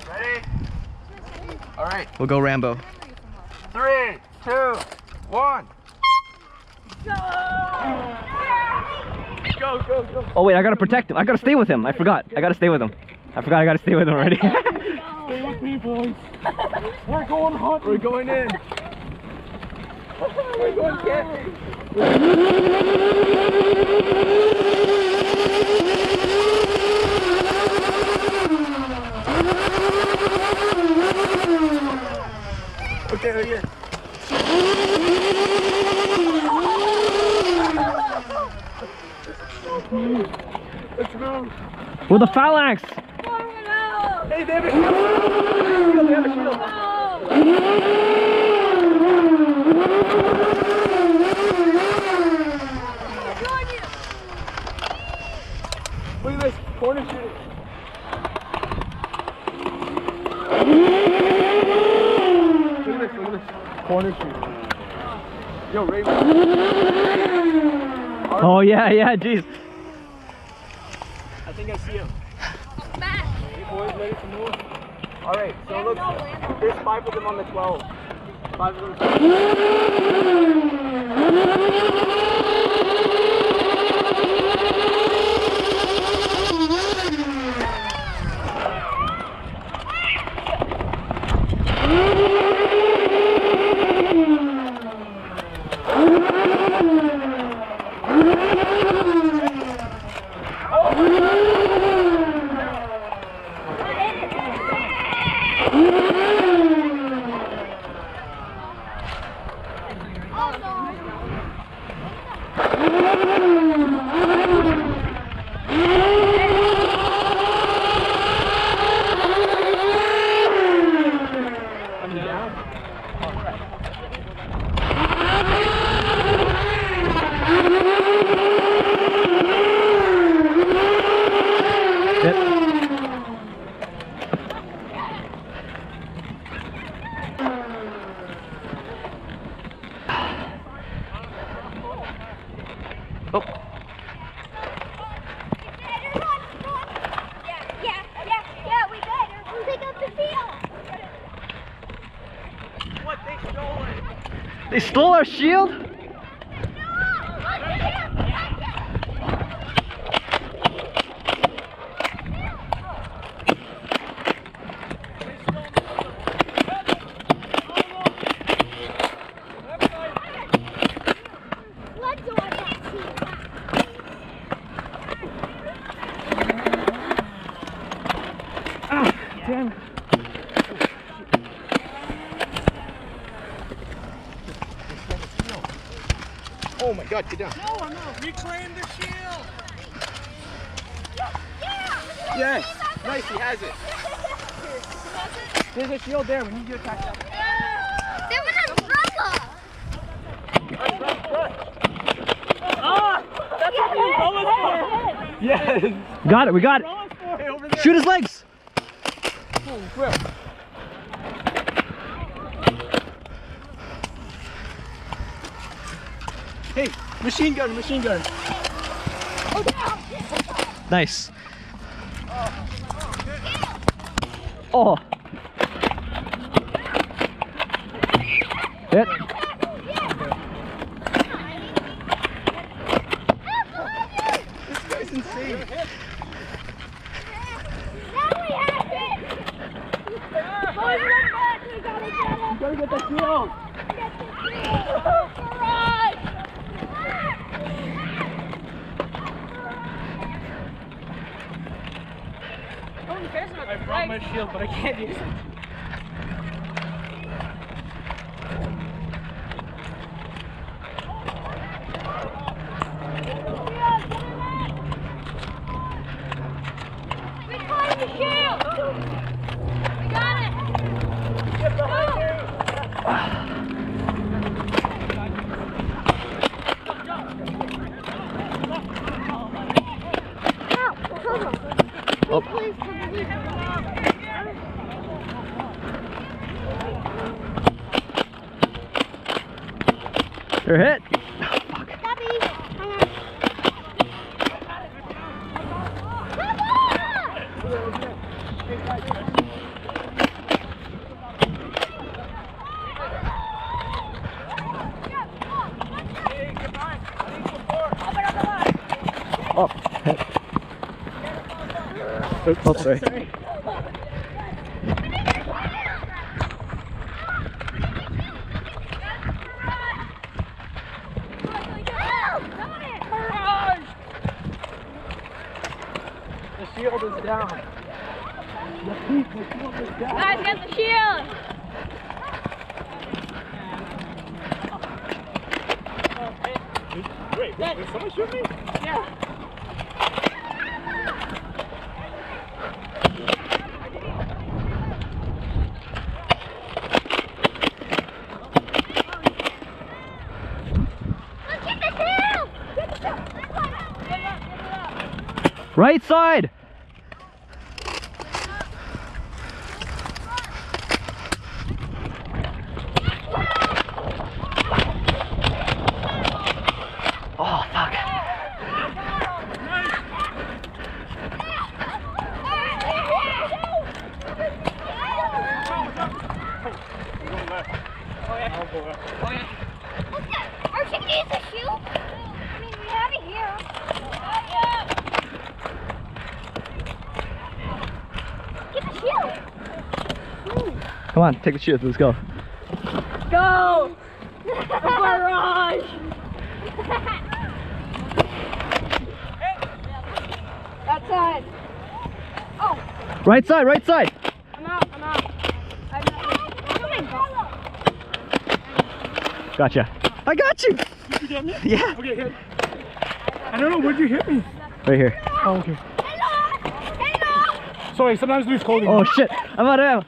Ready? All right. We'll go Rambo. 3, 2, 1. Go, go, go. Oh wait, I gotta protect him. I gotta stay with him. I forgot. I gotta stay with him. I forgot I gotta stay with him already. Stay with me, boys. We're going hunt. We're going in. We're going camping. Okay, okay. Let's move. With a foul axe. Hey, they have a shield. They have a shield. Look at this. Corner shooting. Look at this. Corner shooting. Yo, Raven. Oh yeah, yeah, jeez. I think I see him. Hey boys, ready to move? Alright, so look, there's 5 of them on the 12. 5 of them. Oh. Yeah, we better. We'll take up the field. What? They stole it. They stole our shield? Damn it. Oh my god, get down. No, reclaim the shield. Yes. Nice, he has it. There's a shield there. We need you to attack that. There was an umbrella. Ah! That's what the umbrella's for. Yes. Got it, we got it. Hey, over there. Shoot his legs. Holy crap. Hey, machine gun, machine gun. Nice. Oh. Hit. This guy's insane. You gotta get that shield. I brought my shield, but I can't use it. Reclaim the shield! We got it! Get behind you. Oh. Please come with me. You're hit. Stubby, hang on. Oh. Oh, sorry. The shield is down. The shield is down. Guys, get the shield. Wait, did someone shoot me? Yeah. Let's get the shield. Get the shield. Right side. Oh, fuck. Archie needs a shield. I mean, we have it here. Get the shield. Come on, take the shield. Let's go. Go. Barrage. That side. Oh, Right side, right side. I'm out. I'm coming. Gotcha. I got you. Did you get me? Yeah. Okay, hit. I don't know, where'd you hit me? Right here. Oh, okay. Hello. Sorry, sometimes lose clothing. Oh shit. I'm out of ammo.